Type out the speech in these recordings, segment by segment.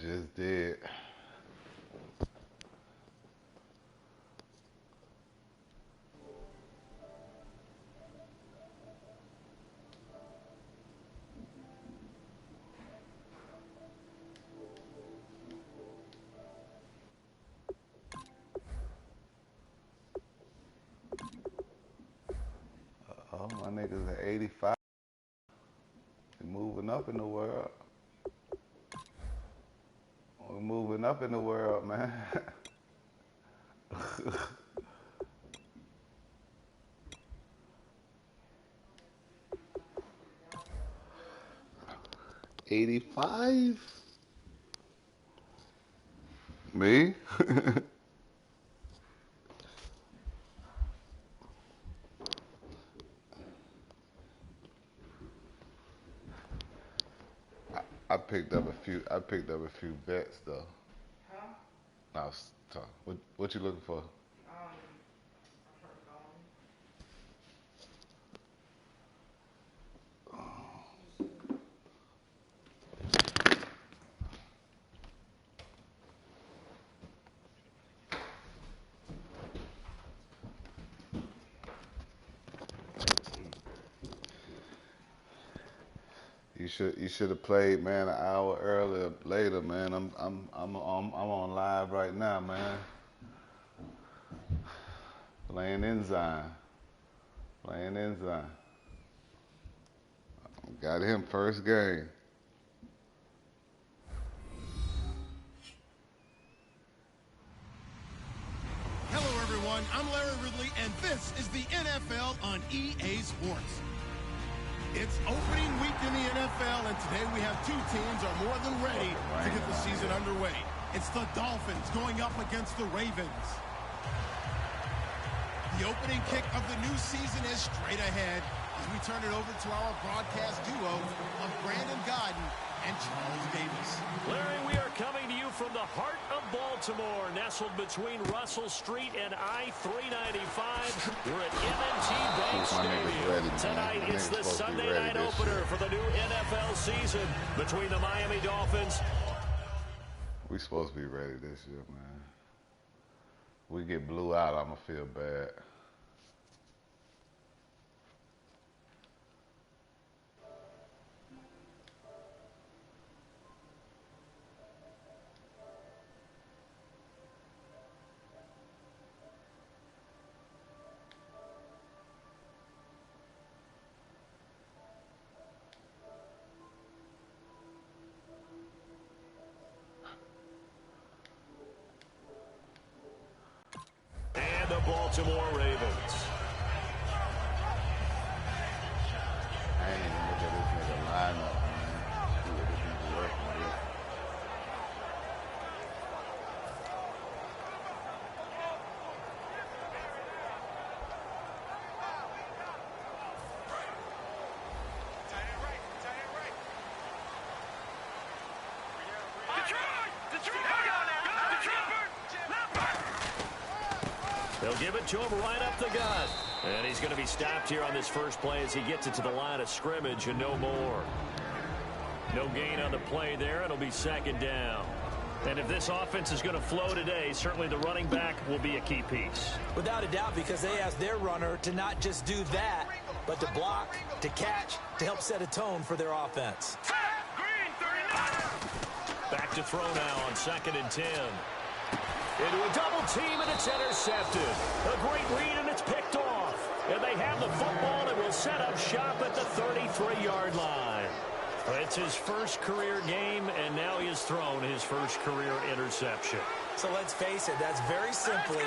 Just did. Oh, my niggas at 85. We're moving up in the world. We're moving up in the world, man. 85? Me? I picked up a few bets though. Huh? I was talking. What you looking for? You should have played, man, an hour later, man. I'm on live right now, man. Playing Enzyme. Got him first game. Hello, everyone. I'm Larry Ridley, and this is the NFL on EA Sports. It's opening week in the NFL, and today we have two teams are more than ready to get the season underway. It's the Dolphins going up against the Ravens. The opening kick of the new season is straight ahead as we turn it over to our broadcast duo of Brandon Godden and Charles Davis. Larry, we are coming to you from the heart of Baltimore, nestled between Russell Street and I-395. We're at M&T Bank Stadium. Tonight, it's the Sunday night opener for the new NFL season between the Miami Dolphins. We supposed to be ready this year, man. We get blew out, I'ma feel bad. And the Baltimore Ravens. I ain't even look at this nigga lineup, man. See what this nigga working with. They'll give it to him right up the gut. And he's going to be stopped here on this first play as he gets it to the line of scrimmage and no more. No gain on the play there. It'll be second down. And if this offense is going to flow today, certainly the running back will be a key piece. Without a doubt, because they ask their runner to not just do that, but to block, to catch, to help set a tone for their offense. Back to throw now on 2nd and 10. Into a double team, and it's intercepted. A great read, and it's picked off. And they have the football and will set up shop at the 33-yard line. It's his first career game, and now he has thrown his first career interception. So let's face it, that's very simply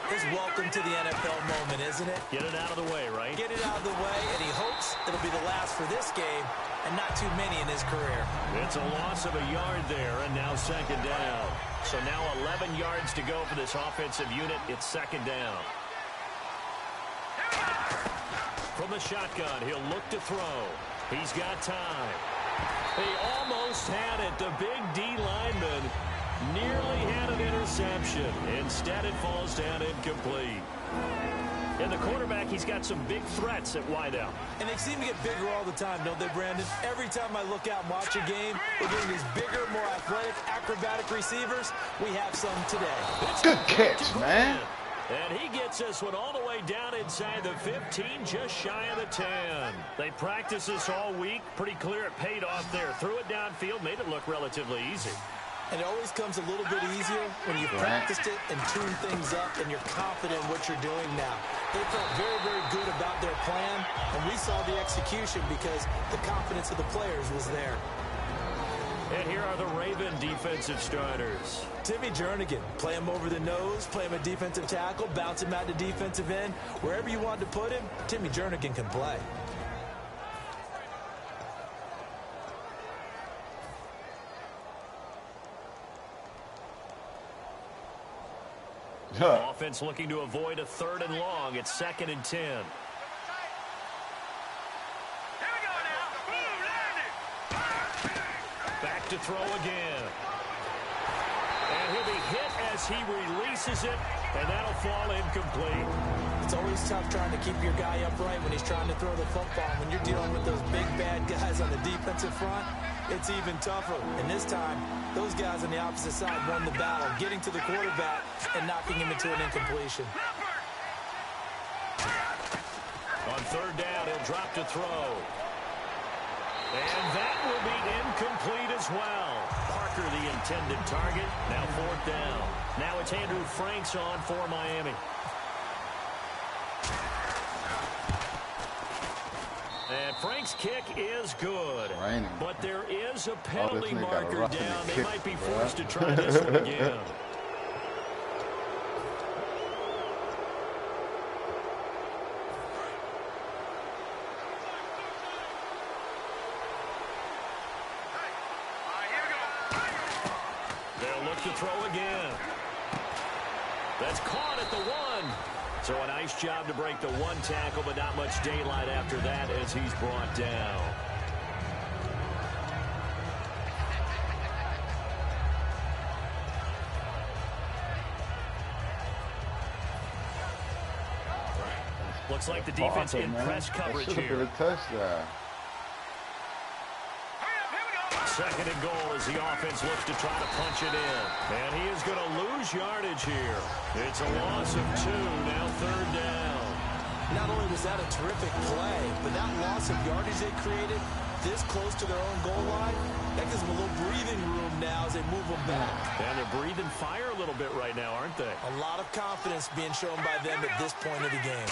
his welcome to the NFL moment, isn't it? Get it out of the way, right? Get it out of the way, and he hopes it'll be the last for this game and not too many in his career. It's a loss of a yard there, and now second down. So now 11 yards to go for this offensive unit. It's second down. From the shotgun, he'll look to throw. He's got time. He almost had it. The big D lineman nearly had an interception. Instead, it falls down incomplete. And the quarterback, he's got some big threats at wideout. And they seem to get bigger all the time, don't they, Brandon? Every time I look out and watch a game, we're getting these bigger, more athletic, acrobatic receivers. We have some today. Good catch, man. And he gets this one all the way down inside the 15, just shy of the 10. They practiced this all week. Pretty clear it paid off there. Threw it downfield, made it look relatively easy. And it always comes a little bit easier when you've practiced it and tuned things up and you're confident in what you're doing now. They felt very, very good about their plan, and we saw the execution because the confidence of the players was there. And here are the Raven defensive starters. Timmy Jernigan, play him over the nose, play him a defensive tackle, bounce him out to defensive end. Wherever you want to put him, Timmy Jernigan can play. Offense looking to avoid a 3rd and long. It's 2nd and 10. Back to throw again. And he'll be hit as he releases it, and that'll fall incomplete. It's always tough trying to keep your guy upright when he's trying to throw the football. When you're dealing with those big, bad guys on the defensive front, it's even tougher. And this time, those guys on the opposite side won the battle, getting to the quarterback and knocking him into an incompletion. On 3rd down, he'll drop to throw. And that will be incomplete as well. Parker, the intended target. Now 4th down. Now it's Andrew Franks on for Miami. And Frank's kick is good. Raining. But there is a penalty nigga got a marker roughing down. They kick, might be bro. forced to try this one again. They'll look to throw again. That's caught at the 1. So a nice job to break the 1 tackle, but not much daylight after that as he's brought down. Looks like the defense in press coverage here. Been a touchdown. 2nd and goal as the offense looks to try to punch it in. And he is going to lose yardage here. It's a loss of 2, now 3rd down. Not only was that a terrific play, but that loss of yardage they created this close to their own goal line, that gives them a little breathing room now as they move them back. And they're breathing fire a little bit right now, aren't they? A lot of confidence being shown by them at this point of the game.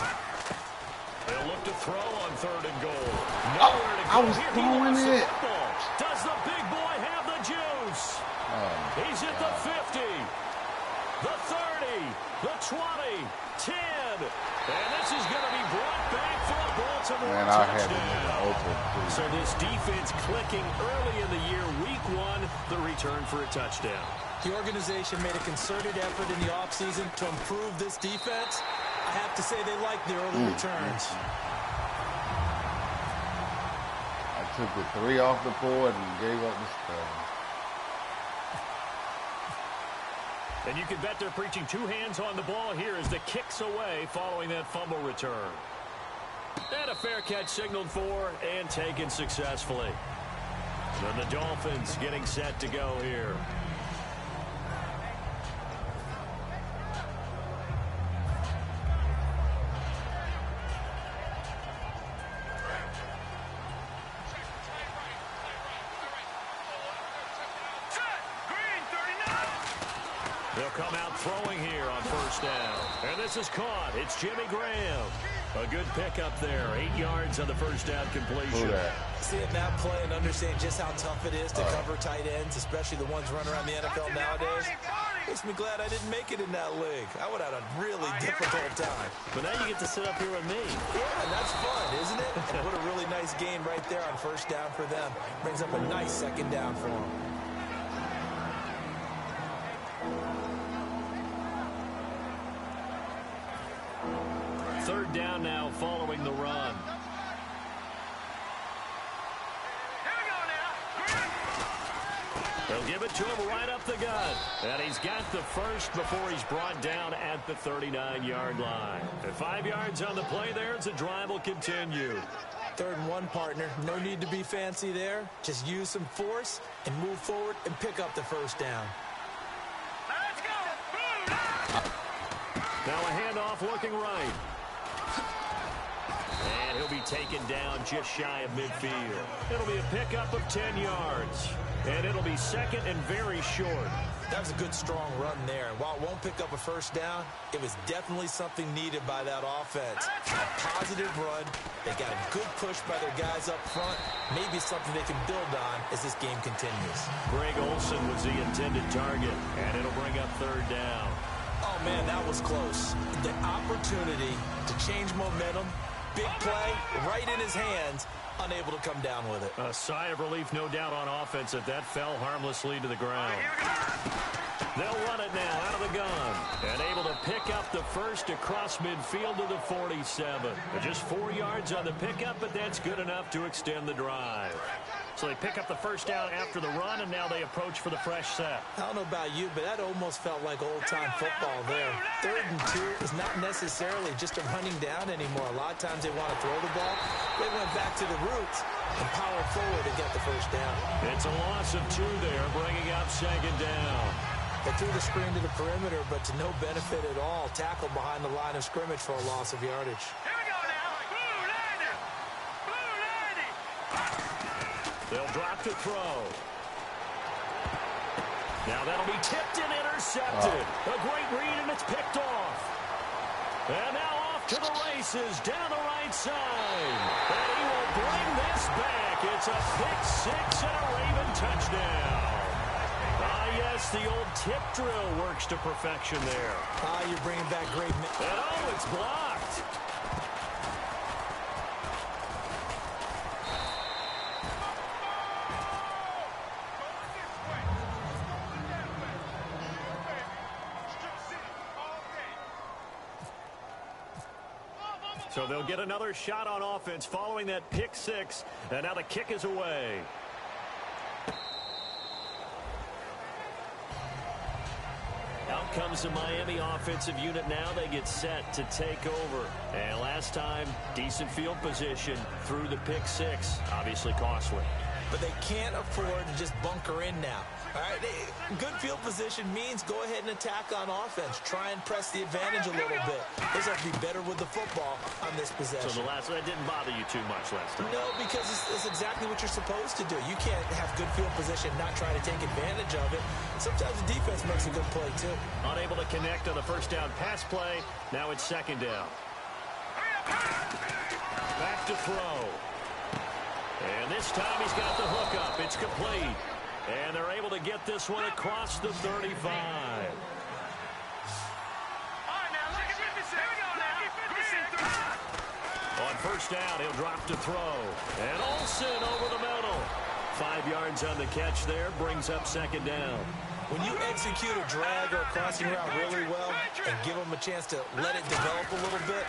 They'll look to throw on 3rd and goal. Nowhere to go. I was throwing it. Does the big boy have the juice? He's at the 50, the 30, the 20, 10. And this is going to be brought back for a Baltimore touchdown. So this defense clicking early in the year, week 1, the return for a touchdown. The organization made a concerted effort in the offseason to improve this defense. I have to say they like the early returns. I took the 3 off the board and gave up the stuff. And you can bet they're preaching 2 hands on the ball here as the kick's away following that fumble return. And a fair catch signaled for and taken successfully. And the Dolphins getting set to go here. They'll come out throwing here on 1st down. And this is caught. It's Jimmy Graham. A good pickup there. 8 yards on the 1st down completion. Seeing that play and understand just how tough it is to cover tight ends, especially the ones running around the NFL nowadays, makes me glad I didn't make it in that league. I would have had a really difficult time. But now you get to sit up here with me. Yeah, and that's fun, isn't it? And what a really nice game right there on 1st down for them. Brings up a nice 2nd down for them. Third down now following the run. They'll give it to him right up the gut. And he's got the first before he's brought down at the 39-yard line. And 5 yards on the play there as the drive will continue. 3rd and 1, partner. No need to be fancy there. Just use some force and move forward and pick up the first down. Let's go. Now a handoff looking right. And he'll be taken down just shy of midfield. It'll be a pickup of 10 yards. And it'll be 2nd and very short. That was a good, strong run there. And while it won't pick up a first down, it was definitely something needed by that offense. A positive run. They got a good push by their guys up front. Maybe something they can build on as this game continues. Greg Olsen was the intended target. And it'll bring up 3rd down. Oh, man, that was close. The opportunity to change momentum, big play, right in his hands, unable to come down with it. A sigh of relief, no doubt, on offense that fell harmlessly to the ground. They'll run it now out of the gun. And able to pick up the first across midfield to the 47. Just 4 yards on the pickup, but that's good enough to extend the drive. So they pick up the first down after the run, and now they approach for the fresh set. I don't know about you, but that almost felt like old-time football there. 3rd and 2 is not necessarily just a running down anymore. A lot of times they want to throw the ball. They went back to the roots and powered forward to get the first down. It's a loss of 2 there, bringing up 2nd down. They threw the screen to the perimeter, but to no benefit at all. Tackled behind the line of scrimmage for a loss of yardage. Here we go now. Blue 90. Blue 90. They'll drop to throw. Now that'll be tipped and intercepted. A great read, and it's picked off. And now off to the races down the right side. And he will bring this back. It's a pick 6 and a Raven touchdown. Yes, the old tip drill works to perfection there. You're bringing back great... And oh, it's blocked. So they'll get another shot on offense following that pick 6. And now the kick is away. Out comes the Miami offensive unit now. They get set to take over. And last time, decent field position through the pick 6. Obviously costly. But they can't afford to just bunker in now. All right, good field position means go ahead and attack on offense. Try and press the advantage a little bit. They just have to be better with the football on this possession. So that didn't bother you too much last time? No, because it's exactly what you're supposed to do. You can't have good field position, not try to take advantage of it. Sometimes the defense makes a good play, too. Unable to connect on the first down pass play. Now it's 2nd down. Back to throw. And this time he's got the hook up. It's complete. And they're able to get this one across the 35. All right, now look at 56. Here we go now. On first down, he'll drop to throw. And Olsen over the middle. 5 yards on the catch there. Brings up 2nd down. When you execute a drag or a crossing route really well and give them a chance to let it develop a little bit,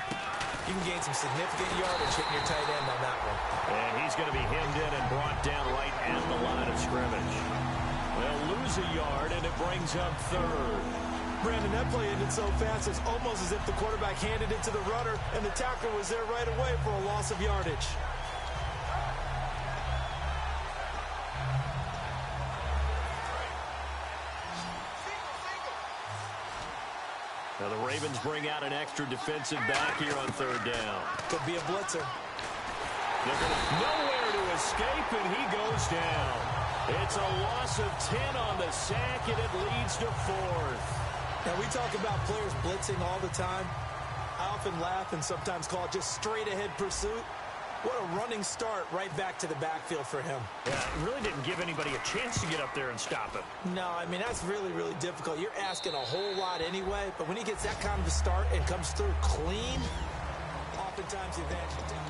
you can gain some significant yardage hitting your tight end on that one. And he's going to be hemmed in and brought down right at the line of scrimmage. They'll lose a yard, and it brings up 3rd. Brandon, that play ended so fast, it's almost as if the quarterback handed it to the runner, and the tackler was there right away for a loss of yardage. Now the Ravens bring out an extra defensive back here on 3rd down. Could be a blitzer. Nowhere to escape, and he goes down. It's a loss of 10 on the sack, and it leads to 4th. Now, we talk about players blitzing all the time. I often laugh and sometimes call it just straight-ahead pursuit. What a running start right back to the backfield for him. Yeah, it really didn't give anybody a chance to get up there and stop him. No, I mean, that's really, really difficult. You're asking a whole lot anyway, but when he gets that kind of a start and comes through clean, oftentimes the advantage is down.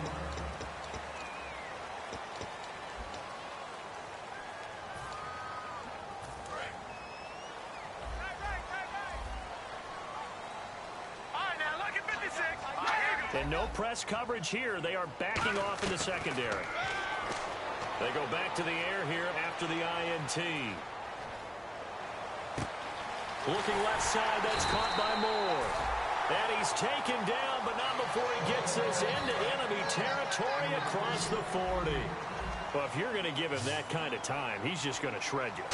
And no press coverage here. They are backing off in the secondary. They go back to the air here after the INT. Looking left side, that's caught by Moore. And he's taken down, but not before he gets this into enemy territory across the 40. Well, if you're going to give him that kind of time, he's just going to shred you.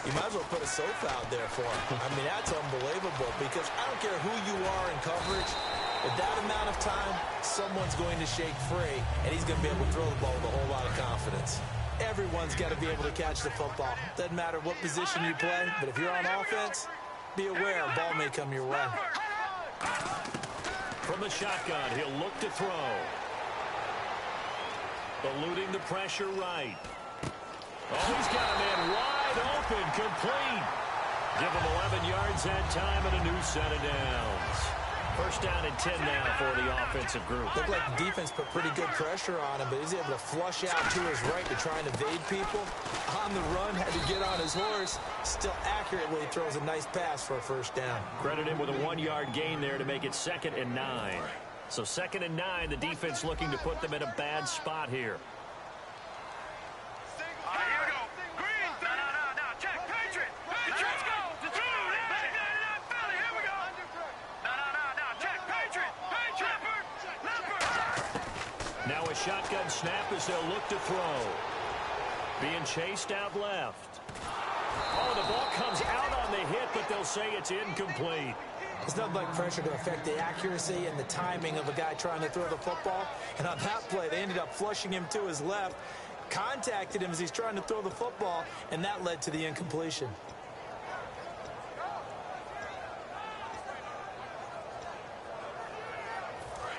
You might as well put a sofa out there for him. I mean, that's unbelievable because I don't care who you are in coverage. With that amount of time, someone's going to shake free, and he's going to be able to throw the ball with a whole lot of confidence. Everyone's got to be able to catch the football. Doesn't matter what position you play, but if you're on offense, be aware a ball may come your way. From the shotgun, he'll look to throw. Eluding the pressure right. Oh, he's got a man wide open, complete. Give him 11 yards that time and a new set of downs. First down and 10 now for the offensive group. Looked like the defense put pretty good pressure on him, but he's able to flush out to his right to try and evade people. On the run, had to get on his horse. Still accurately throws a nice pass for a first down. Credit him with a 1-yard gain there to make it 2nd and 9. So 2nd and 9, the defense looking to put them in a bad spot here. Here we go. Green. No. Check. Patriot. Let's go. Here we go. No. Check. Patriot. Leopard. Now a shotgun snap as they'll look to throw. Being chased out left. Oh, the ball comes out on the hit, but they'll say it's incomplete. It's nothing like pressure to affect the accuracy and the timing of a guy trying to throw the football. And on that play, they ended up flushing him to his left, contacted him as he's trying to throw the football, and that led to the incompletion.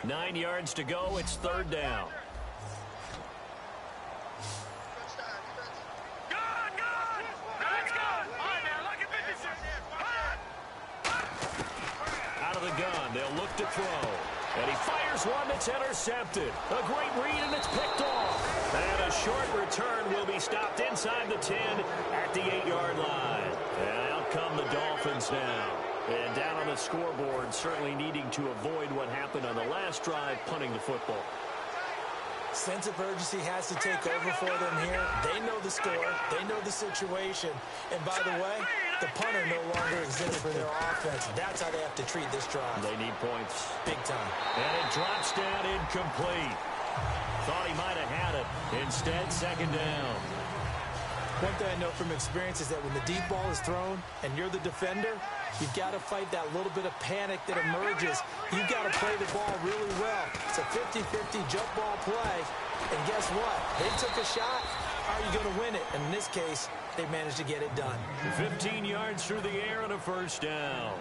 Nine yards to go. It's 3rd down. They'll look to throw. And he fires one that's intercepted. A great read, and it's picked off. And a short return will be stopped inside the 10 at the 8-yard line. And out come the Dolphins now. And down on the scoreboard, certainly needing to avoid what happened on the last drive, punting the football. Sense of urgency has to take over for them here. They know the score. They know the situation. And by the way, the punter no longer exists for their offense. That's how they have to treat this drive. They need points. Big time. And it drops down incomplete. Thought he might have had it. Instead, 2nd down. One thing I know from experience is that when the deep ball is thrown and you're the defender, you've got to fight that little bit of panic that emerges. You've got to play the ball really well. It's a 50-50 jump ball play. And guess what? They took a shot. How are you going to win it? And in this case, they managed to get it done. 15 yards through the air and a first down.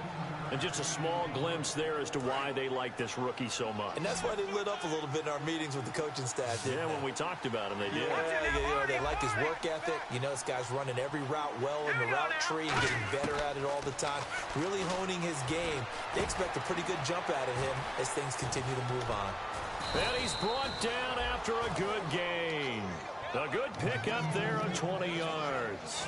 And just a small glimpse there as to why they like this rookie so much. And that's why they lit up a little bit in our meetings with the coaching staff, didn't they? When we talked about him, they did. Yeah, they like his work ethic. You know, this guy's running every route well in the route tree and getting better at it all the time, really honing his game. They expect a pretty good jump out of him as things continue to move on. And he's brought down after a good gain. A good pick up there on 20 yards.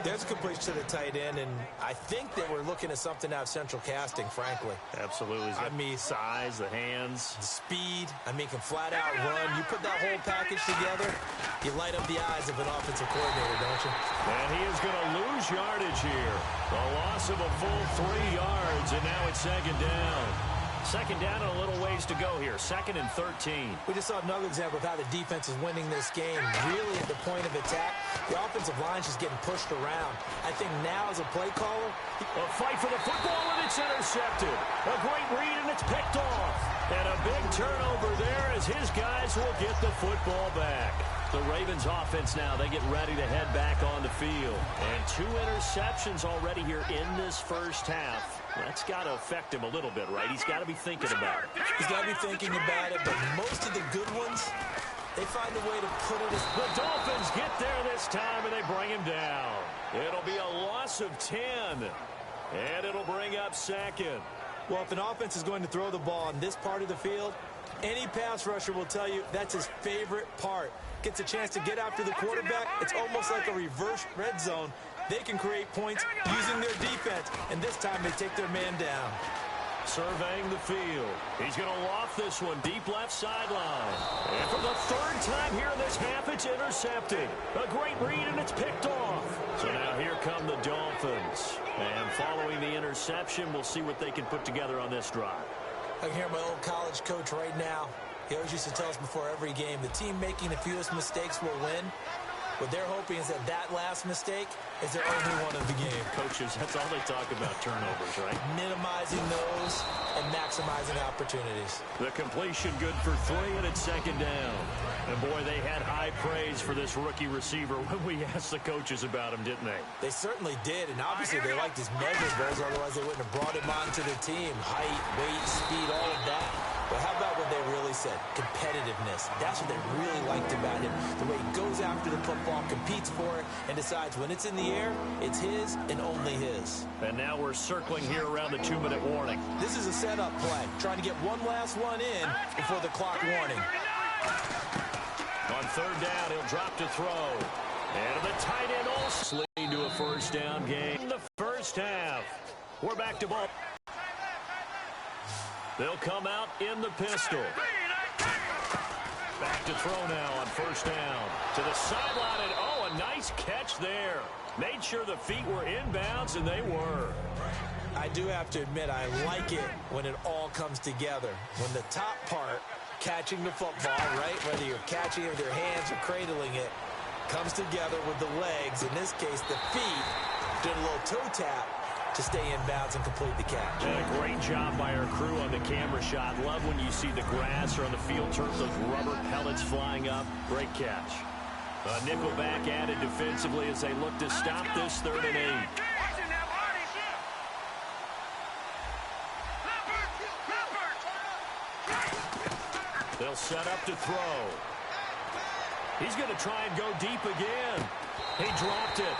There's a completion to the tight end, and I think that we're looking at something out of central casting, frankly. Absolutely. I mean, size, the hands. the speed, I mean, can flat out run. You put that whole package together, you light up the eyes of an offensive coordinator, don't you? And he is going to lose yardage here. The loss of a full 3 yards, and now it's 2nd down. 2nd down and a little ways to go here. 2nd and 13. We just saw another example of how the defense is winning this game. Really at the point of attack. The offensive line's just getting pushed around. I think now as a play caller, a fight for the football, and it's intercepted. A great read, and it's picked off. And a big turnover there as his guys will get the football back. The Ravens offense now, they get ready to head back on the field. And 2 interceptions already here in this first half. That's got to affect him a little bit, right? He's got to be thinking about it. He's got to be thinking about it, but most of the good ones, they find a way to put it as... The Dolphins get there this time, and they bring him down. It'll be a loss of 10, and it'll bring up 2nd. Well, if an offense is going to throw the ball on this part of the field, any pass rusher will tell you that's his favorite part. Gets a chance to get after the quarterback. It's almost like a reverse red zone. They can create points using their defense, and this time they take their man down. Surveying the field. He's going to loft this one deep left sideline. And for the third time here in this half, it's intercepted. A great read, and it's picked off. So now here come the Dolphins. And following the interception, we'll see what they can put together on this drive. I can hear my old college coach right now. He always used to tell us before every game, the team making the fewest mistakes will win. What they're hoping is that that last mistake is their only one of the game. Coaches, that's all they talk about, turnovers, right? Minimizing those and maximizing opportunities. The completion good for 3, and it's second down. And, boy, they had high praise for this rookie receiver when we asked the coaches about him, didn't they? They certainly did, and obviously they liked his measurables, otherwise they wouldn't have brought him onto the team. Height, weight, speed, all of that. But how about what they really said? Competitiveness. That's what they really liked about him. The way he goes after the football, competes for it, and decides when it's in the air, it's his and only his. And now we're circling here around the 2-minute warning. This is a setup play, trying to get one last one in before the clock warning. On third down, he'll drop to throw. And the tight end also leading to a first down game in the first half. We're back to ball. They'll come out in the pistol. Back to throw now on first down. To the sideline, and oh, a nice catch there. Made sure the feet were inbounds, and they were. I do have to admit, I like it when it all comes together. When the top part, catching the football, right, whether you're catching it with your hands or cradling it, comes together with the legs. In this case, the feet, did a little toe tap to stay in bounds and complete the catch. And a great job by our crew on the camera shot. Love when you see the grass or on the field turf, those rubber pellets flying up. Great catch. A nickel back added defensively as they look to stop this 3rd and 8. They'll set up to throw. He's going to try and go deep again. He dropped it.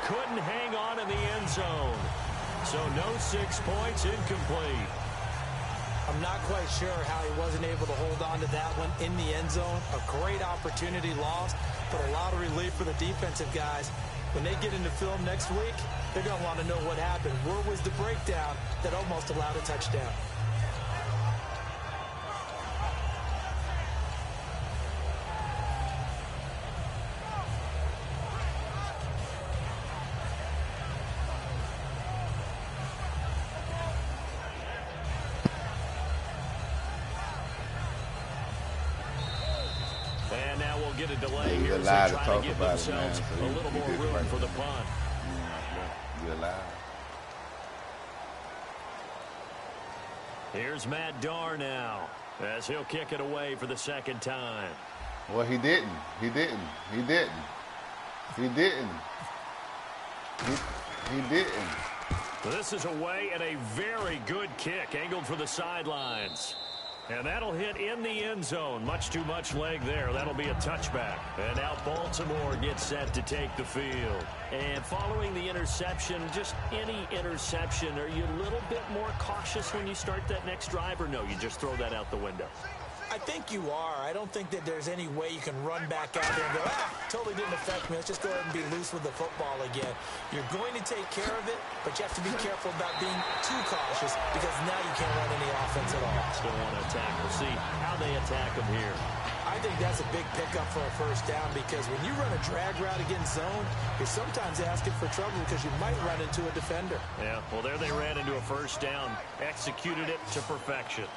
Couldn't hang on in the end zone. So no 6 points, incomplete. I'm not quite sure how he wasn't able to hold on to that one in the end zone. A great opportunity lost, but a lot of relief for the defensive guys. When they get into film next week, they're going to want to know what happened. Where was the breakdown that almost allowed a touchdown? And now we'll get a delay Yeah, here as allowed they to try talk to give about it, themselves man, so a little you more did room right. for the punt. You're alive. Here's Matt Darr now as he'll kick it away for the second time. Well, he didn't. He didn't. He didn't. He didn't. He didn't. This is away and a very good kick angled for the sidelines. And that'll hit in the end zone. Much too much leg there. That'll be a touchback. And now Baltimore gets set to take the field. And following the interception, just any interception, are you a little bit more cautious when you start that next drive, or no, you just throw that out the window? I think you are. I don't think that there's any way you can run back out there and go, totally didn't affect me. Let's just go ahead and be loose with the football again. You're going to take care of it, but you have to be careful about being too cautious because now you can't run any offense at all. Still want to attack. We'll see how they attack them here. I think that's a big pickup for a first down because when you run a drag route against zone, you're sometimes asking for trouble because you might run into a defender. Yeah, well, there they ran into a first down, executed it to perfection.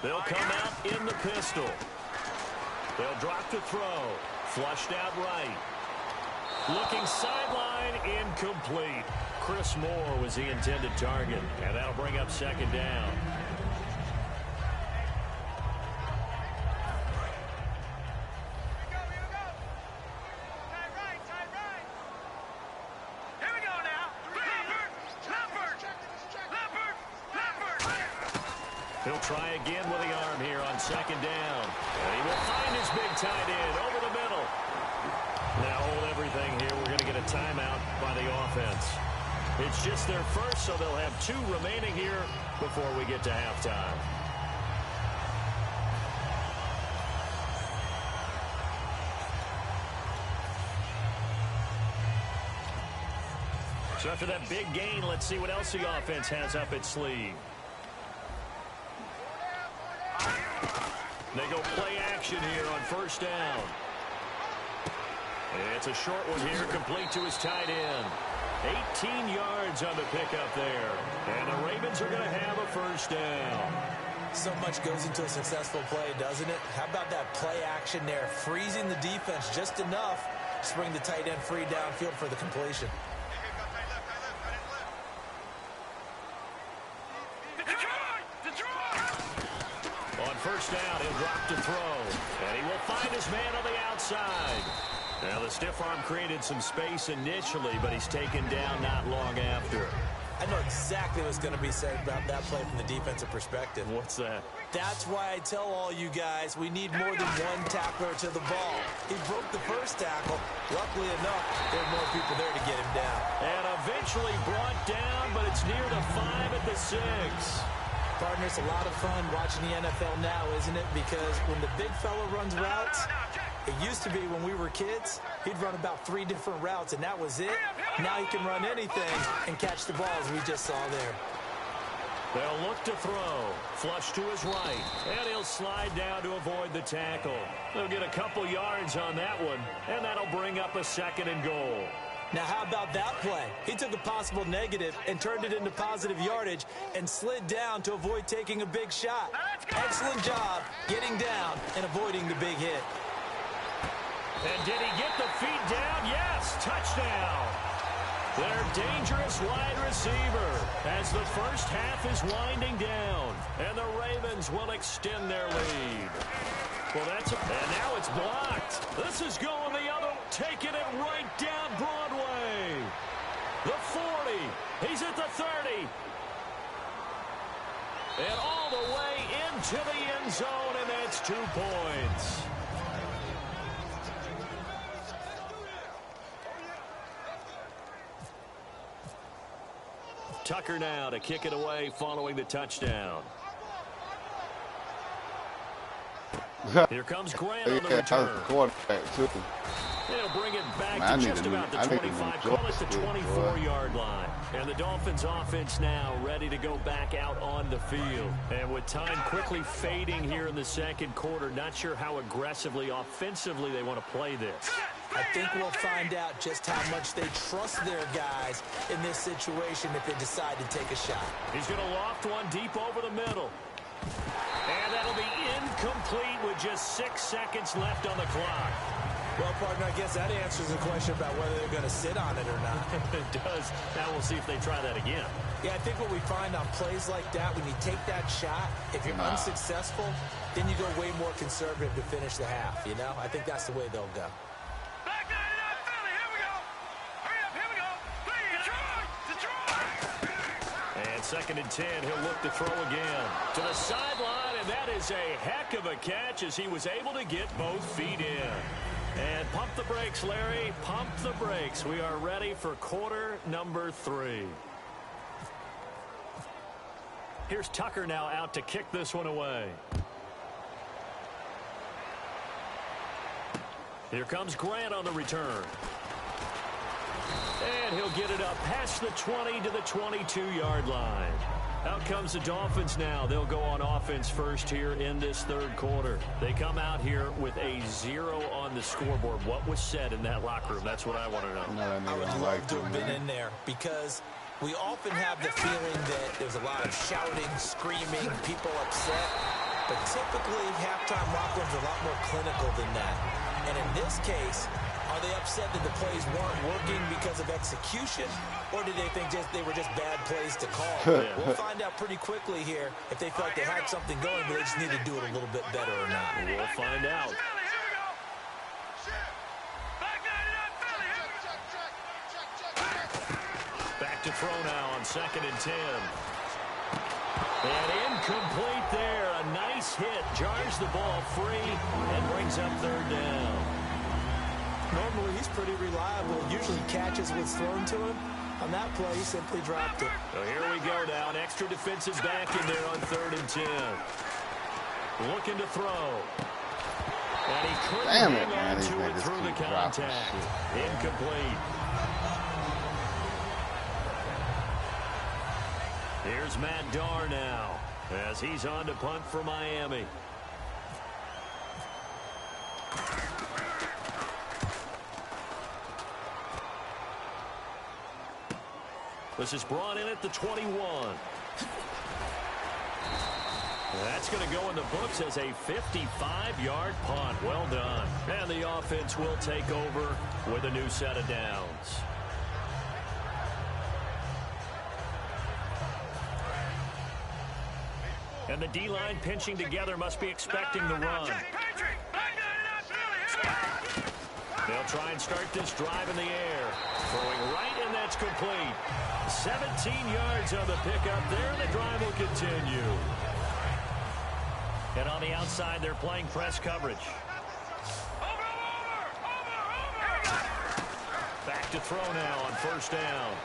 They'll come out in the pistol. They'll drop to throw. Flushed out right. Looking sideline, incomplete. Chris Moore was the intended target, and that'll bring up second down. He'll try again with the arm here on second down. And he will find his big tight end over the middle. Now hold everything here. We're going to get a timeout by the offense. It's just their first, so they'll have 2 remaining here before we get to halftime. So after that big gain, let's see what else the offense has up its sleeve. They go play action here on first down. It's a short one here, complete to his tight end. 18 yards on the pickup there. And the Ravens are going to have a first down. So much goes into a successful play, doesn't it? How about that play action there? Freezing the defense just enough to bring the tight end free downfield for the completion. On first down, he'll drop to throw. And he will find his man on the outside. Now, the stiff arm created some space initially, but he's taken down not long after. I know exactly what's going to be said about that play from the defensive perspective. What's that? That's why I tell all you guys we need more than one tackler to the ball. He broke the first tackle. Luckily enough, there were more people there to get him down. And eventually brought down, but it's near the 5 at the 6. Partner, it's a lot of fun watching the NFL now, isn't it? Because when the big fella runs routes, it used to be when we were kids, he'd run about 3 different routes, and that was it. Now he can run anything and catch the ball, as we just saw there. They'll look to throw. Flush to his right. And he'll slide down to avoid the tackle. They'll get a couple yards on that one, and that'll bring up a 2nd and goal. Now, how about that play? He took a possible negative and turned it into positive yardage and slid down to avoid taking a big shot. Excellent job getting down and avoiding the big hit. And did he get the feet down? Yes, touchdown. Their dangerous wide receiver as the first half is winding down. And the Ravens will extend their lead. Well, and now it's blocked. This is going the other, taking it right down Broadway. The 40. He's at the 30. And all the way into the end zone, and that's 2 points. Tucker now to kick it away following the touchdown. Here comes Grant on the return. They'll bring it back to just about the 25, call it the 24-yard line. And the Dolphins offense now ready to go back out on the field. And with time quickly fading here in the second quarter, not sure how aggressively, offensively they want to play this. I think we'll find out just how much they trust their guys in this situation if they decide to take a shot. He's going to loft one deep over the middle. And that'll be incomplete with just 6 seconds left on the clock. Well, partner, I guess that answers the question about whether they're going to sit on it or not. It does. Now we'll see if they try that again. Yeah, I think what we find on plays like that, when you take that shot, if you're unsuccessful, then you go way more conservative to finish the half, you know? I think that's the way they'll go. And 2nd and 10, he'll look to throw again. To the sideline, and that is a heck of a catch as he was able to get both feet in. And pump the brakes, Larry. Pump the brakes. We are ready for quarter number 3. Here's Tucker now out to kick this one away. Here comes Grant on the return. And he'll get it up past the 20 to the 22-yard line. Out comes the Dolphins now. They'll go on offense first here in this third quarter. They come out here with a 0 on the scoreboard. What was said in that locker room? That's what I want to know. I would love to have been in there because we often have the feeling that there's a lot of shouting, screaming, people upset. But typically, halftime locker rooms are a lot more clinical than that. And in this case, are they upset that the plays weren't working because of execution, or did they think they were just bad plays to call? We'll find out pretty quickly here if they felt they had something going, but they just need to do it a little bit better or not. We'll find out. Back to throw now on 2nd and 10. And incomplete there. A nice hit. Jars the ball free and brings up 3rd down. Normally, he's pretty reliable. Usually catches what's thrown to him. On that play, he simply dropped it. So here we go now. An extra defensive back in there on 3rd and 10. Looking to throw. And he couldn't hang on to it through the contact. Incomplete. Here's Matt Darr now as he's on to punt for Miami. This is brought in at the 21. That's going to go in the books as a 55-yard punt. Well done. And the offense will take over with a new set of downs. And the D-line pinching together must be expecting the run. They'll try and start this drive in the air. Throwing right, and that's complete. 17 yards on the pickup there, and the drive will continue. And on the outside, they're playing press coverage. Back to throw now on first down.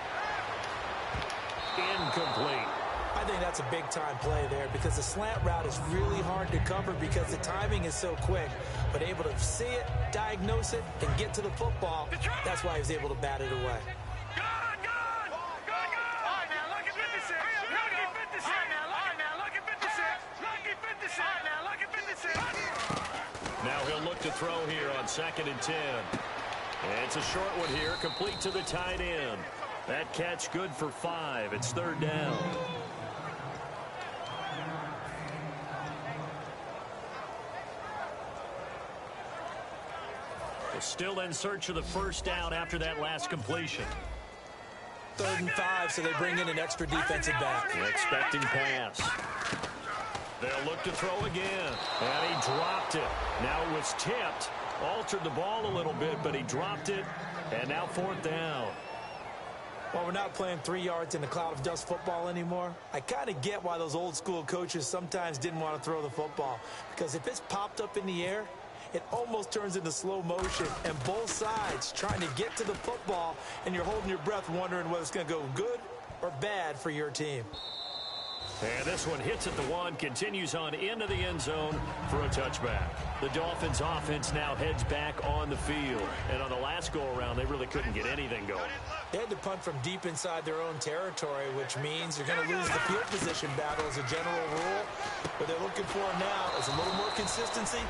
Incomplete. I think that's a big-time play there because the slant route is really hard to cover because the timing is so quick. But able to see it, diagnose it, and get to the football, that's why he was able to bat it away. Now he'll look to throw here on 2nd and 10. And it's a short one here, complete to the tight end. That catch good for 5. It's 3rd down. Still in search of the first down after that last completion. 3rd and 5, so they bring in an extra defensive back. Expecting pass. They'll look to throw again. And he dropped it. Now it was tipped. Altered the ball a little bit, but he dropped it. And now 4th down. Well, we're not playing 3 yards in a cloud of dust football anymore. I kind of get why those old school coaches sometimes didn't want to throw the football. Because if it's popped up in the air, it almost turns into slow motion, and both sides trying to get to the football, and you're holding your breath wondering whether it's going to go good or bad for your team. And this one hits at the 1, continues on into the end zone for a touchback. The Dolphins offense now heads back on the field. And on the last go-around, they really couldn't get anything going. They had to punt from deep inside their own territory, which means you're going to lose the field position battle as a general rule. What they're looking for now is a little more consistency,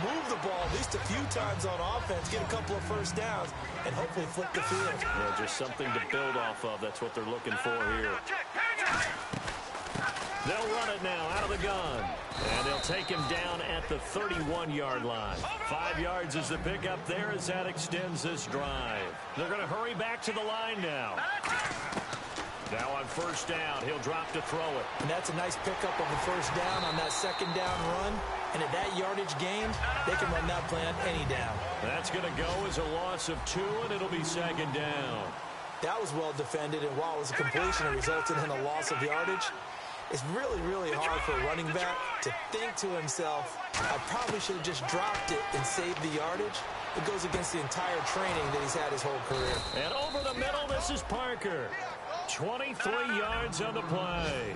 move the ball at least a few times on offense, get a couple of first downs, and hopefully flip the field. Yeah, just something to build off of. That's what they're looking for here. They'll run it now out of the gun. And they'll take him down at the 31-yard line. 5 yards is the pickup there as that extends this drive. They're going to hurry back to the line now. Now on first down, he'll drop to throw it. And that's a nice pickup of the first down on that 2nd down run. And at that yardage gained, they can run that play on any down. That's going to go as a loss of 2, and it'll be 2nd down. That was well defended, and while it was a completion, it resulted in a loss of yardage. It's really, really hard for a running back to think to himself, I probably should have just dropped it and saved the yardage. It goes against the entire training that he's had his whole career. And over the middle, this is Parker. 23 yards on the play.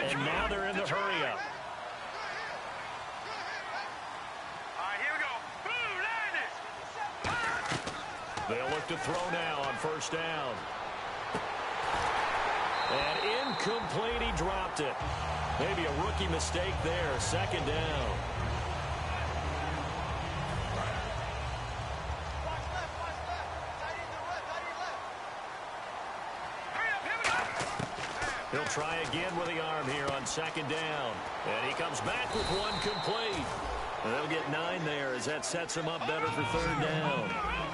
And now they're in the hurry-up. All right, here we go. Blue Liners. They'll look to throw now on first down. And incomplete, he dropped it. Maybe a rookie mistake there, 2nd down. He'll try again with the arm here on 2nd down. And he comes back with one complete. And they'll get 9 there as that sets him up better for 3rd down.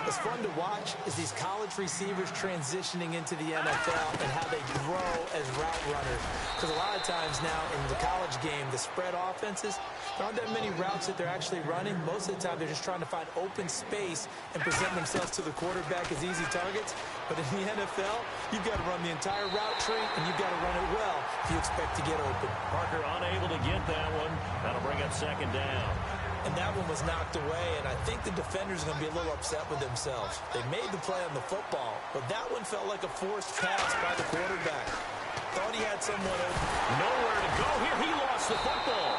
What's fun to watch is these college receivers transitioning into the NFL and how they grow as route runners. Because a lot of times now in the college game, the spread offenses, there aren't that many routes that they're actually running. Most of the time, they're just trying to find open space and present themselves to the quarterback as easy targets. But in the NFL, you've got to run the entire route tree, and you've got to run it well if you expect to get open. Parker unable to get that one. That'll bring up 2nd down. And that one was knocked away, and I think the defenders are going to be a little upset with themselves. They made the play on the football, but that one felt like a forced pass by the quarterback. Thought he had someone open. Nowhere to go here. He lost the football.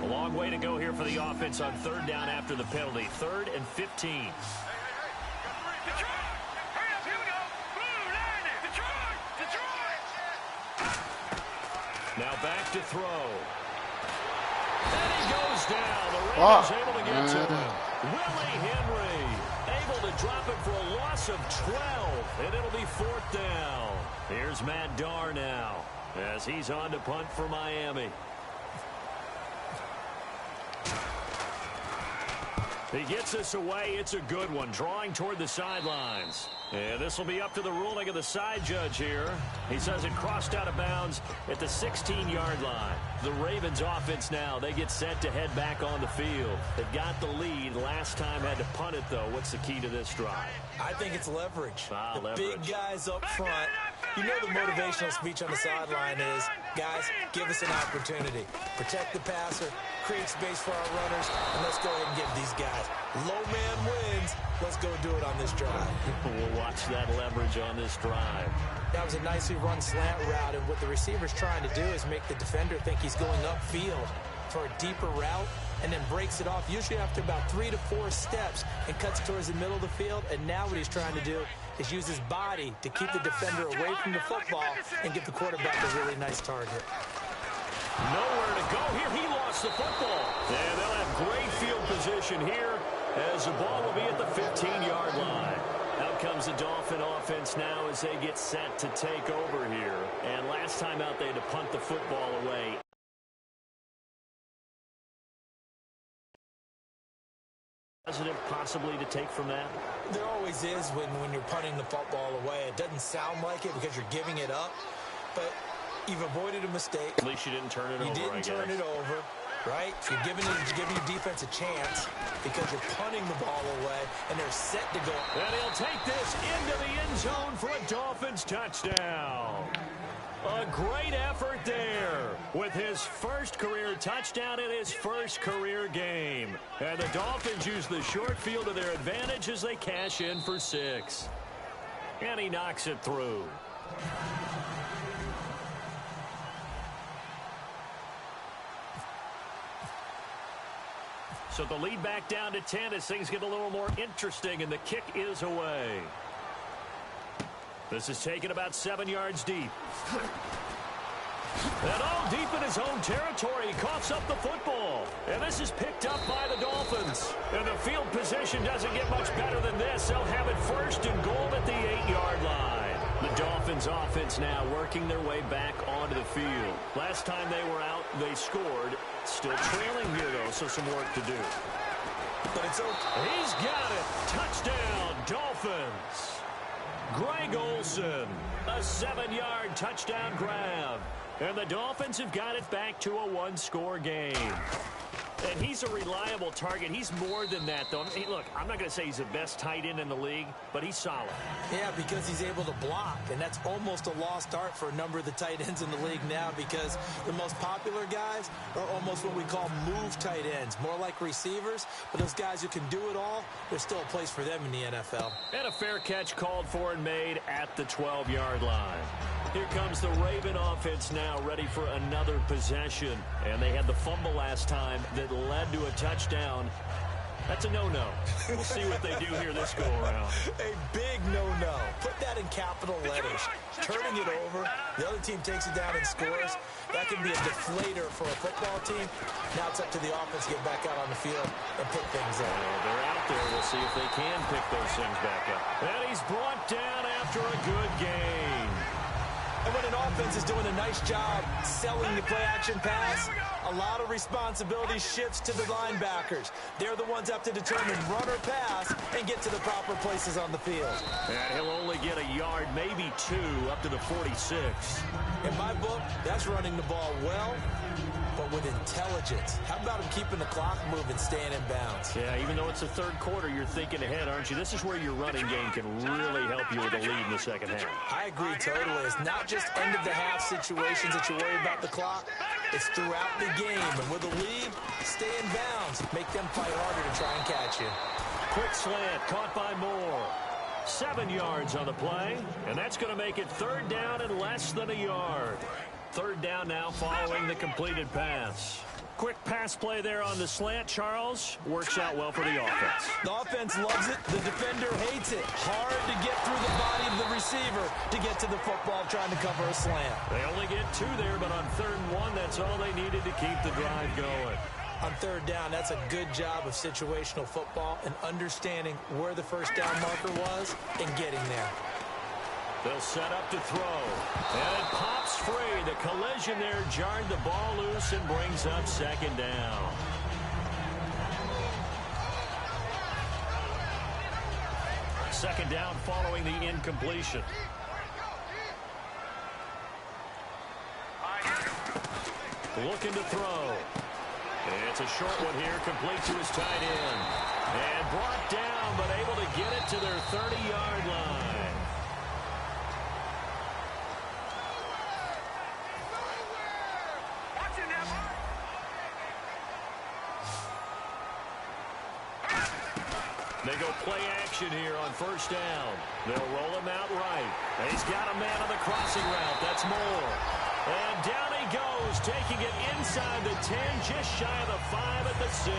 Long way to go here for the offense on 3rd down after the penalty. 3rd and 15. Now back to throw. And he goes down. The Ravens able to get to him. Willie Henry able to drop it for a loss of 12. And it'll be 4th down. Here's Matt Darr now as he's on to punt for Miami. He gets this away. It's a good one. Drawing toward the sidelines. And this will be up to the ruling of the side judge here. He says it crossed out of bounds at the 16-yard line. The Ravens offense now, they get set to head back on the field. They've got the lead. Last time had to punt it, though. What's the key to this drive? I think it's leverage. Leverage. Big guys up front. You know the motivational speech on the sideline is, guys, give us an opportunity. Protect the passer, create space for our runners, and let's go ahead and give these guys. Low man wins. Let's go do it on this drive. We'll watch that leverage on this drive. That was a nicely run slant route, and what the receiver's trying to do is make the defender think he's going upfield for a deeper route, and then breaks it off usually after about 3 to 4 steps and cuts towards the middle of the field. And now what he's trying to do is use his body to keep the defender away from the football and give the quarterback a really nice target. Nowhere to go here. He lost the football. And they'll have great field position here as the ball will be at the 15-yard line. Out comes the Dolphin offense now as they get set to take over here. And last time out they had to punt the football away. Positive possibly to take from that? There always is when you're punting the football away. It doesn't sound like it because you're giving it up, but you've avoided a mistake. At least you didn't turn it over, You didn't turn it over, right? You're giving your defense a chance because you're punting the ball away, and they're set to go. And he'll take this into the end zone for a Dolphins touchdown. A great effort there with his first career touchdown in his first career game. And the Dolphins use the short field to their advantage as they cash in for 6. And he knocks it through. So the lead back down to 10 as things get a little more interesting, and the kick is away. This is taken about 7 yards deep. And all deep in his own territory, he coughs up the football. And this is picked up by the Dolphins. And the field position doesn't get much better than this. They'll have it 1st and goal at the 8-yard line. The Dolphins offense now working their way back onto the field. Last time they were out, they scored. Still trailing here, though, so some work to do. But it's okay. He's got it. Touchdown, Dolphins. Greg Olsen, a 7-yard touchdown grab. And the Dolphins have got it back to a 1-score game. And he's a reliable target. He's more than that, though. I mean, look, I'm not going to say he's the best tight end in the league, but he's solid. Yeah, because he's able to block, and that's almost a lost art for a number of the tight ends in the league now because the most popular guys are almost what we call move tight ends, more like receivers, but those guys who can do it all, there's still a place for them in the NFL. And a fair catch called for and made at the 12-yard line. Here comes the Raven offense now ready for another possession. And they had the fumble last time that led to a touchdown. That's a no-no. We'll see what they do here this go-around. A big no-no. Put that in capital letters. Turning it over, the other team takes it down and scores. That can be a deflator for a football team. Now it's up to the offense to get back out on the field and pick things up. They're out there. We'll see if they can pick those things back up. And he's brought down after a good game. And when an offense is doing a nice job selling the play-action pass, a lot of responsibility shifts to the linebackers. They're the ones up to determine run or pass and get to the proper places on the field. And he'll only get a yard, maybe 2, up to the 46. In my book, that's running the ball well, but with intelligence. How about him keeping the clock moving, staying in bounds? Yeah, even though it's the third quarter, you're thinking ahead, aren't you? This is where your running game can really help you with a lead in the second half. I agree totally. It's not just end-of-the-half situations that you worry about the clock. It's throughout the game. And with a lead, stay in bounds. Make them fight harder to try and catch you. Quick slant, caught by Moore. 7 yards on the play, and that's going to make it 3rd down and less than a yard. 3rd down now following the completed pass. quick pass play there on the slant, Charles. Works out well for the offense. The offense loves it. The defender hates it. Hard to get through the body of the receiver to get to the football trying to cover a slant. They only get 2 there, but on 3rd and 1, that's all they needed to keep the drive going. On 3rd down, that's a good job of situational football and understanding where the first down marker was and getting there. They'll set up to throw. And it pops free. The collision there jarred the ball loose and brings up 2nd down. Second down following the incompletion. Looking to throw. It's a short one here, complete to his tight end. And brought down, but able to get it to their 30-yard line. They go play action here on 1st down. They'll roll him out right. He's got a man on the crossing route. That's Moore. And down he goes, taking it inside the 10, just shy of the 5 at the 6.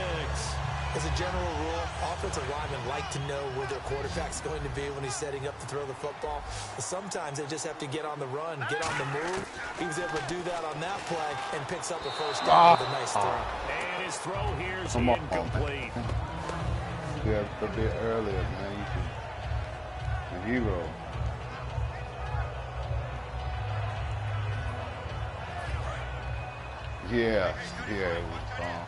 As a general rule, offensive linemen like to know where their quarterback's going to be when he's setting up to throw the football. But sometimes they just have to get on the run, get on the move. He was able to do that on that play and picks up a 1st down with a nice throw. And his throw here is incomplete. Yeah, a bit earlier, man. You can, a hero. Yeah, it was wrong.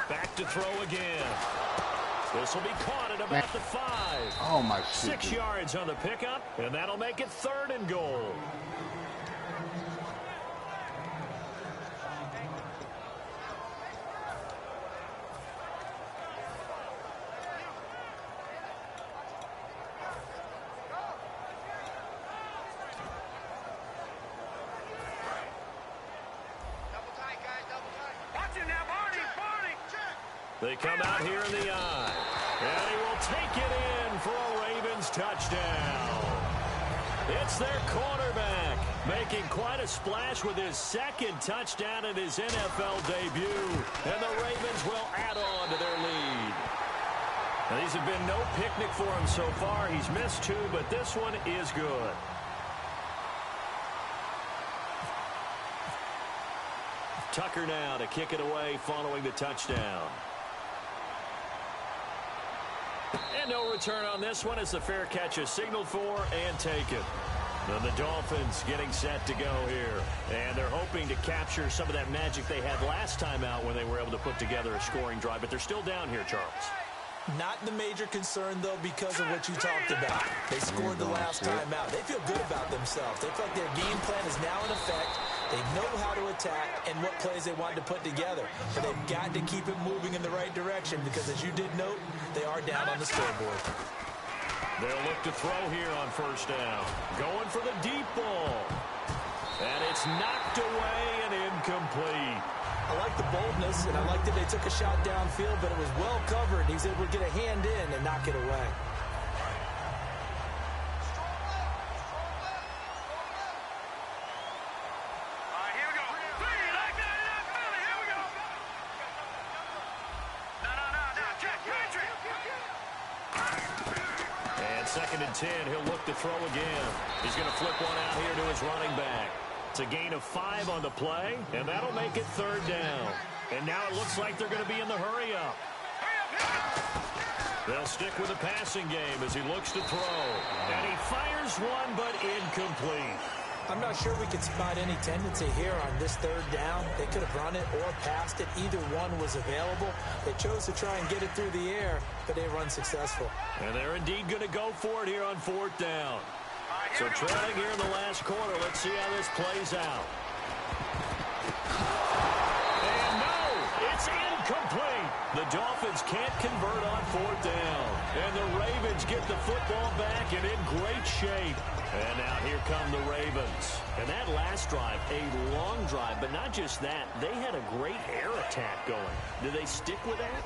Back to throw again. This will be caught at about the 5. Oh, my shit. 6 yards on the pickup, and that'll make it 3rd and goal. They come out here in the eye. And he will take it in for a Ravens touchdown. It's their quarterback making quite a splash with his 2nd touchdown in his NFL debut. And the Ravens will add on to their lead. Now, these have been no picnic for him so far. He's missed 2, but this one is good. Tucker now to kick it away following the touchdown. And no return on this one as the fair catch is signaled for and taken. Then the Dolphins getting set to go here. And they're hoping to capture some of that magic they had last time out when they were able to put together a scoring drive. But they're still down here, Charles. Not the major concern, though, because of what you talked about. They scored the last time out. They feel good about themselves. They feel like their game plan is now in effect. They know how to attack and what plays they want to put together. But they've got to keep it moving in the right direction because, as you did note, they are down on the scoreboard. They'll look to throw here on 1st down. Going for the deep ball. And it's knocked away and incomplete. I like the boldness, and I like that they took a shot downfield, but it was well covered. He's able to get a hand in and knock it away. And 2nd and 10, he'll look to throw again. He's going to flip one out here to his running back. It's a gain of 5 on the play, and that'll make it 3rd down. And now it looks like they're going to be in the hurry-up. They'll stick with the passing game as he looks to throw. And he fires one, but incomplete. I'm not sure we could spot any tendency here on this 3rd down. They could have run it or passed it. Either one was available. They chose to try and get it through the air, but they run successful. And they're indeed going to go for it here on 4th down. So trailing here in the last quarter. Let's see how this plays out. And no, it's incomplete. The Dolphins can't convert on 4th down. And the Ravens get the football back and in great shape. And now here come the Ravens. And that last drive, a long drive, but not just that. They had a great air attack going. Do they stick with that?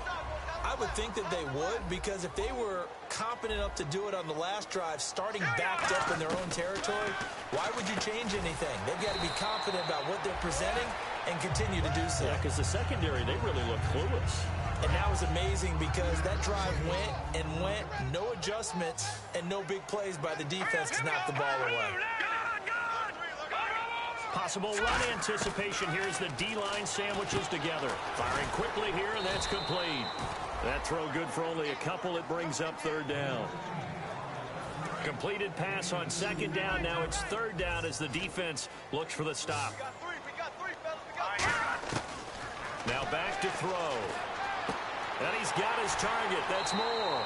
I would think that they would, because if they were competent enough to do it on the last drive, starting backed up in their own territory, why would you change anything? They've got to be confident about what they're presenting and continue to do so. Yeah, because the secondary, they really look clueless. And that was amazing because that drive went and went, no adjustments, and no big plays by the defense to knock the ball away. Possible run anticipation here as the D-line sandwiches together. Firing quickly here, and that's complete. That throw good for only a couple. It brings up third down. Completed pass on second down. Now it's third down as the defense looks for the stop. Now back to throw. And he's got his target. That's Moore.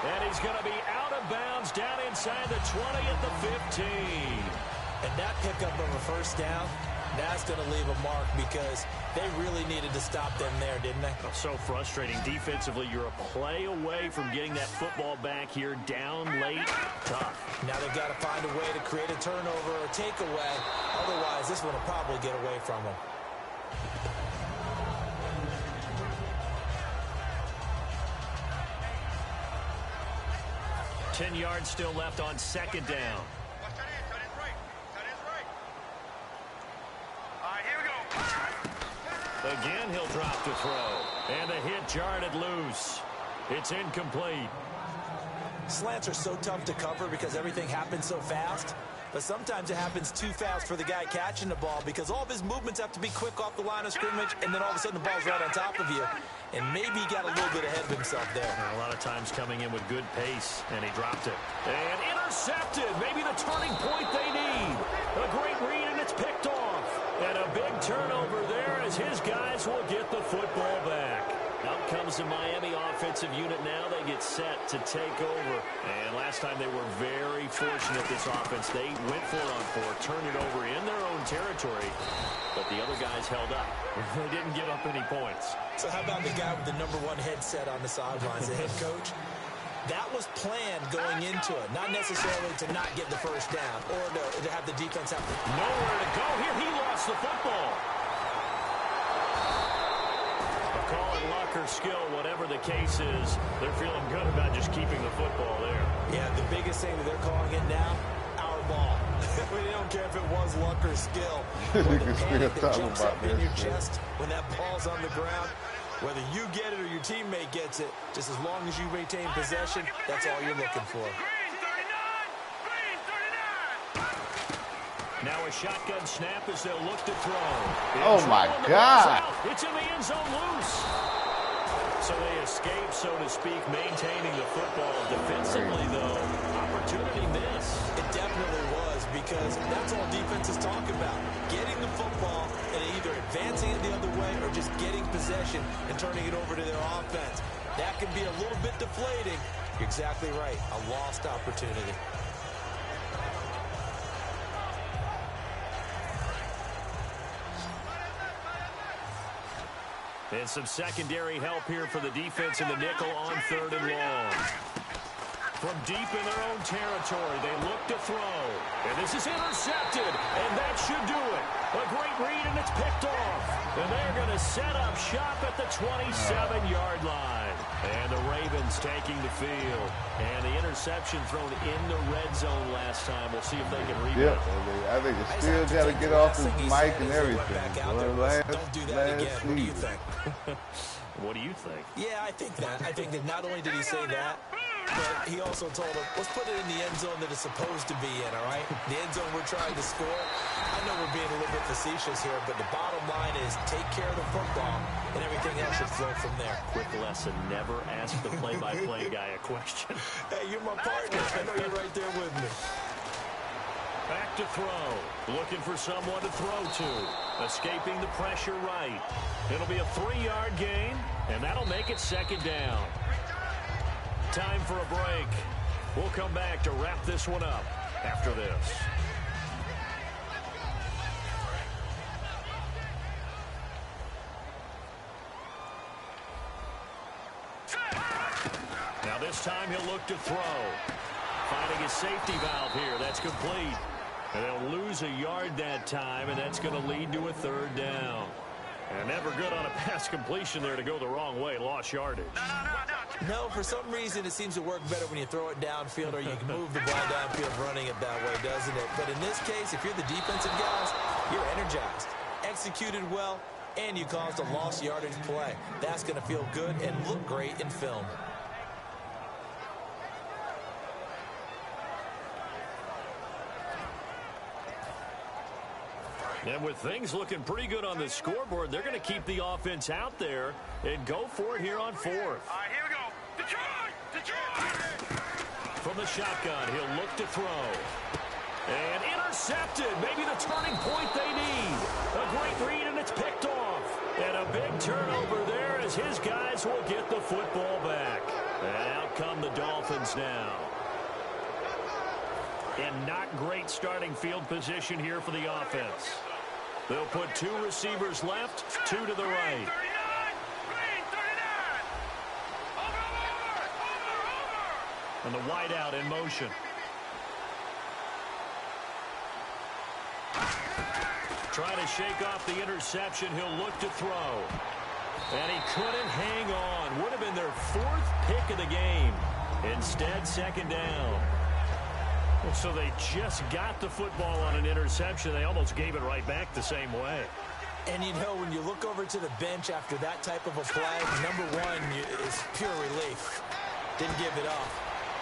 And he's going to be out of bounds down inside the 20 at the 15. And that pickup of a first down, that's going to leave a mark because they really needed to stop them there, didn't they? Oh, so frustrating. Defensively, you're a play away from getting that football back here down late. Tough. Now they've got to find a way to create a turnover or a takeaway. Otherwise, this one will probably get away from them. 10 yards still left on second down. Again, he'll drop to throw. And the hit jarred loose. It's incomplete. Slants are so tough to cover because everything happens so fast. But sometimes it happens too fast for the guy catching the ball because all of his movements have to be quick off the line of scrimmage, and then all of a sudden the ball's right on top of you. And maybe he got a little bit ahead of himself there. A lot of times coming in with good pace, and he dropped it. And intercepted. Maybe the turning point they need. A great read, and it's picked off. And a big turnover there as his guys will get the football back. Out comes the Miami offensive unit now. They get set to take over. And last time they were very fortunate, this offense. They went for it on fourth, turned it over in their own territory. But the other guys held up. They didn't give up any points. So how about the guy with the #1 headset on the sidelines, the head coach? That was planned going into it, not necessarily to not get the first down or to have the defense have nowhere to go here. He lost the football. Call it luck or skill, whatever the case is, they're feeling good about just keeping the football there. Yeah, the biggest thing that they're calling it now, our ball. They don't care if it was luck or skill. You can still talk jumps about up in your this. chest when that ball's on the ground. Whether you get it or your teammate gets it, just as long as you maintain possession, that's all you're looking for. Now a shotgun snap as they'll look to throw. Oh, my God. It's in the end zone loose. So they escape, so to speak, maintaining the football. Defensively, though, opportunity miss. It definitely was because that's all defense is talking about. Getting the football and either advancing it the other way or just getting possession and turning it over to their offense. That can be a little bit deflating. You're exactly right. A lost opportunity. And some secondary help here for the defense in the nickel on 3rd and long. From deep in their own territory, they look to throw. And this is intercepted, and that should do it. A great read, and it's picked off. And they're going to set up shop at the 27-yard line. And the Ravens taking the field. And the interception thrown in the red zone last time. We'll see if they can rebound. Yeah, I think it's still got to get off his mic and everything. Don't do that again. What do you think? What do you think? Yeah, I think that. I think that not only did he say that, but he also told him, let's put it in the end zone that it's supposed to be in, all right? The end zone we're trying to score. I know we're being a little bit facetious here, but the bottom line is take care of the football, and everything else should flow from there. Quick lesson, never ask the play-by-play guy a question. Hey, you're my partner. I know you're right there with me. Back to throw. Looking for someone to throw to. Escaping the pressure right. It'll be a 3-yard gain, and that'll make it second down. Time for a break. We'll come back to wrap this one up after this. Now this time he'll look to throw. Finding his safety valve here. That's complete. And they'll lose a yard that time, and that's going to lead to a 3rd down. And never good on a pass completion there to go the wrong way. Lost yardage. No, for some reason it seems to work better when you throw it downfield or you can move the ball downfield running it that way, doesn't it? But in this case, if you're the defensive guys, you're energized, executed well, and you caused a lost yardage play. That's going to feel good and look great in film. And with things looking pretty good on the scoreboard, they're going to keep the offense out there and go for it here on fourth. All right, here we go. Detroit! Detroit! From the shotgun, he'll look to throw. And intercepted. Maybe the turning point they need. A great read, and it's picked off. And a big turnover there as his guys will get the football back. And out come the Dolphins now. And not great starting field position here for the offense. They'll put 2 receivers left, 2 to the right. And the wideout in motion. Trying to shake off the interception. He'll look to throw. And he couldn't hang on. Would have been their 4th pick of the game. Instead, second down. So they just got the football on an interception. They almost gave it right back the same way. And you know, when you look over to the bench after that type of a play, number one is pure relief. Didn't give it up.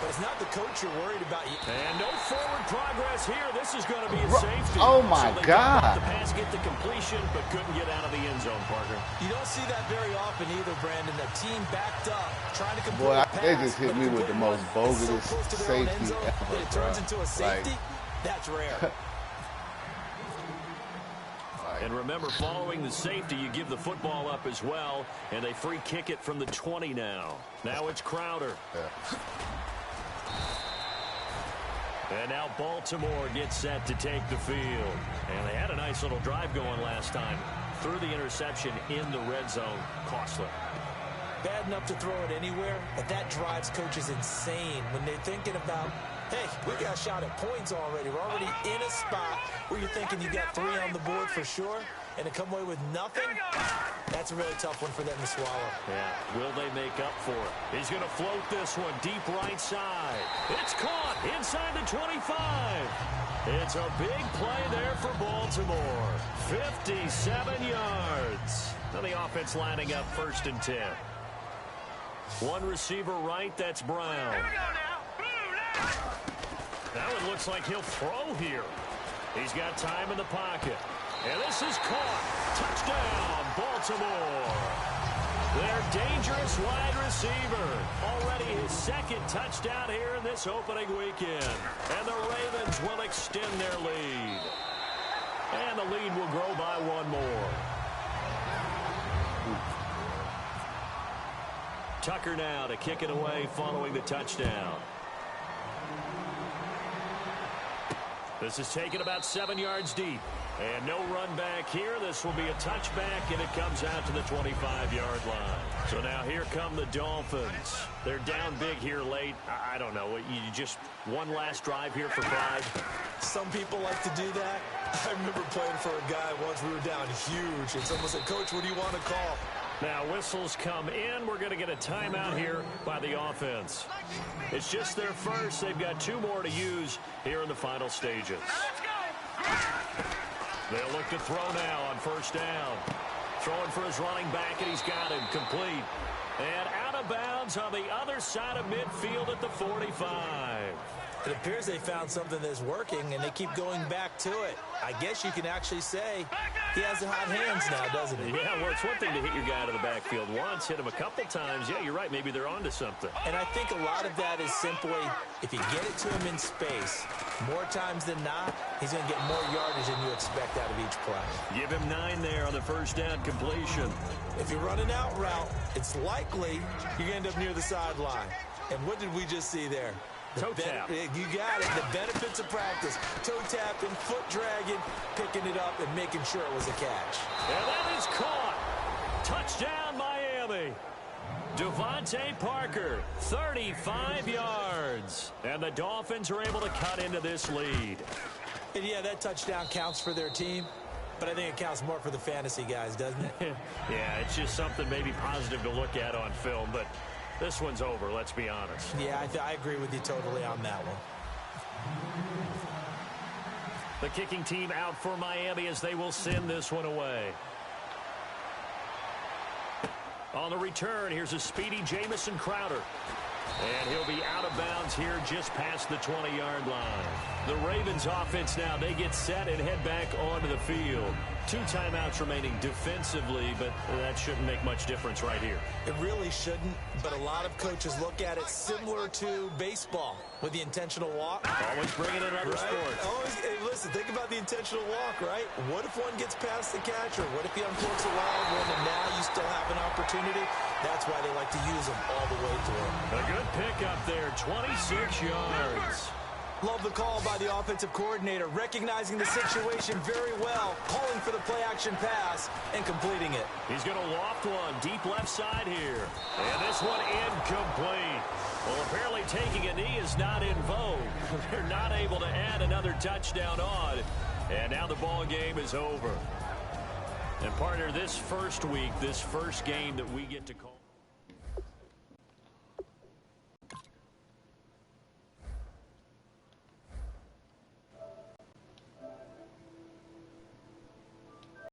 But it's not the coach you're worried about. And no forward progress here. This is going to be a safety. Oh, my so they God. got the pass, get the completion, but couldn't get out of the end zone, Parker. You don't see that very often either, Brandon. A team backed up, trying to complete Boy, a pass. they just hit me with the most bogus safety ever, it turns into a safety. That's rare. And remember, following the safety, you give the football up as well, and they free kick it from the 20 now. Now it's Crowder. Yeah. And now Baltimore gets set to take the field. And they had a nice little drive going last time. Threw the interception in the red zone. Costly. Bad enough to throw it anywhere, but that drives coaches insane when they're thinking about, hey, we got a shot at points already. We're already in a spot where you're thinking you got 3 on the board for sure, and to come away with nothing, that's a really tough one for them to swallow. Yeah, will they make up for it? He's going to float this one deep right side. It's caught inside the 25. It's a big play there for Baltimore. 57 yards. Now the offense lining up 1st and 10. One receiver right, that's Brown. Here we go now. Now it looks like he'll throw here. He's got time in the pocket. And this is caught. Touchdown, Baltimore. Their dangerous wide receiver. Already his 2nd touchdown here in this opening weekend. And the Ravens will extend their lead. And the lead will grow by 1 more. Tucker now to kick it away following the touchdown. This is taken about 7 yards deep. And no run back here. This will be a touchback, and it comes out to the 25-yard line. So now here come the Dolphins. They're down big here late. I don't know. You just one last drive here for pride. Some people like to do that. I remember playing for a guy once. We were down huge, and someone said, Coach, what do you want to call? Now whistles come in. We're going to get a timeout here by the offense. It's just their first. They've got 2 more to use here in the final stages. They'll look to throw now on 1st down. Throwing for his running back, and he's got him complete. And out of bounds on the other side of midfield at the 45. It appears they found something that's working, and they keep going back to it. I guess you can actually say he has the hot hands now, doesn't he? Yeah, well, it's one thing to hit your guy out of the backfield once, hit him a couple times. Yeah, you're right. Maybe they're onto something. And I think a lot of that is simply if you get it to him in space, more times than not, he's going to get more yardage than you expect out of each play. Give him 9 there on the 1st down completion. If you run an out route, it's likely you're going to end up near the sideline. And what did we just see there? Toe tap. You got it. The benefits of practice. Toe tapping, foot dragging, picking it up, and making sure it was a catch. And that is caught. Touchdown, Miami. Devontae Parker, 35 yards. And the Dolphins are able to cut into this lead. And, yeah, that touchdown counts for their team. but I think it counts more for the fantasy guys, doesn't it? Yeah, it's just something maybe positive to look at on film, but this one's over, let's be honest. Yeah, I agree with you totally on that one. The kicking team out for Miami as they will send this one away. On the return, here's a speedy Jamison Crowder. And he'll be out of bounds here just past the 20-yard line. The Ravens offense now, they get set and head back onto the field. 2 timeouts remaining defensively, but that shouldn't make much difference right here. It really shouldn't, but a lot of coaches look at it similar to baseball with the intentional walk. Always bringing in other sports. Always, hey, listen, think about the intentional walk, right? What if one gets past the catcher? What if he uncorks a wild one and now you still have an opportunity? That's why they like to use them all the way through. A good pick up there, 26 yards. Love the call by the offensive coordinator, recognizing the situation very well, calling for the play-action pass, and completing it. He's going to loft one deep left side here. And this one incomplete. Well, apparently taking a knee is not in vogue. They're not able to add another touchdown on. And now the ball game is over. And partner, this first week, this first game that we get to call.